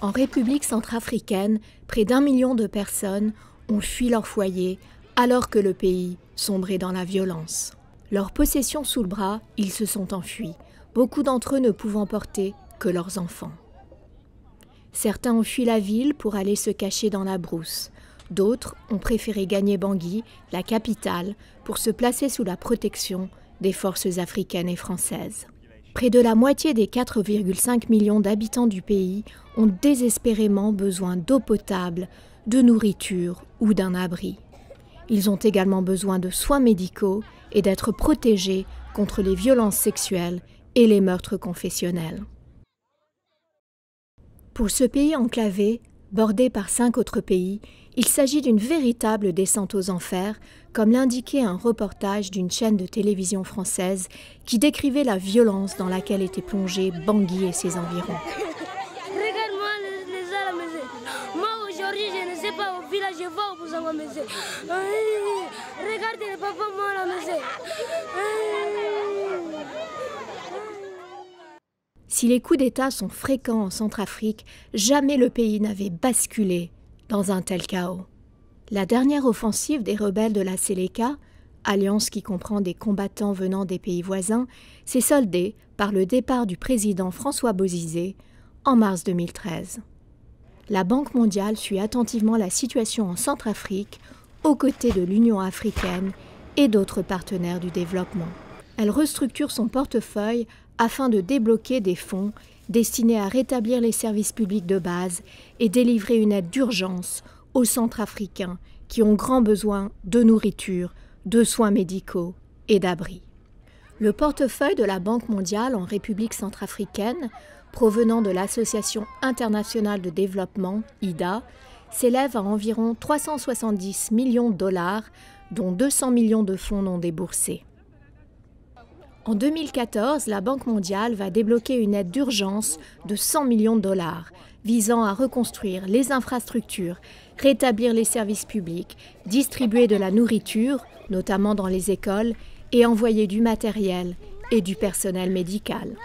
En République centrafricaine, près d'1 million de personnes ont fui leur foyer alors que le pays sombrait dans la violence. Leur possession sous le bras, ils se sont enfuis, beaucoup d'entre eux ne pouvant porter que leurs enfants. Certains ont fui la ville pour aller se cacher dans la brousse. D'autres ont préféré gagner Bangui, la capitale, pour se placer sous la protection des forces africaines et françaises. Près de la moitié des 4,5 millions d'habitants du pays ont désespérément besoin d'eau potable, de nourriture ou d'un abri. Ils ont également besoin de soins médicaux et d'être protégés contre les violences sexuelles et les meurtres confessionnels. Pour ce pays enclavé, bordé par 5 autres pays, il s'agit d'une véritable descente aux enfers, comme l'indiquait un reportage d'une chaîne de télévision française qui décrivait la violence dans laquelle était plongé Bangui et ses environs. Regarde-moi les à la maison. Moi aujourd'hui je ne sais pas au village, je vais vous à la maison. Regardez le papa moi à la maison. Si les coups d'État sont fréquents en Centrafrique, jamais le pays n'avait basculé dans un tel chaos. La dernière offensive des rebelles de la Séléka, alliance qui comprend des combattants venant des pays voisins, s'est soldée par le départ du président François Bozizé en mars 2013. La Banque mondiale suit attentivement la situation en Centrafrique aux côtés de l'Union africaine et d'autres partenaires du développement. Elle restructure son portefeuille afin de débloquer des fonds destinés à rétablir les services publics de base et délivrer une aide d'urgence aux Centrafricains qui ont grand besoin de nourriture, de soins médicaux et d'abris. Le portefeuille de la Banque mondiale en République centrafricaine, provenant de l'Association internationale de développement, IDA, s'élève à environ 370 millions de dollars, dont 200 millions de fonds non déboursés. En 2014, la Banque mondiale va débloquer une aide d'urgence de 100 millions de dollars, visant à reconstruire les infrastructures, rétablir les services publics, distribuer de la nourriture, notamment dans les écoles, et envoyer du matériel et du personnel médical.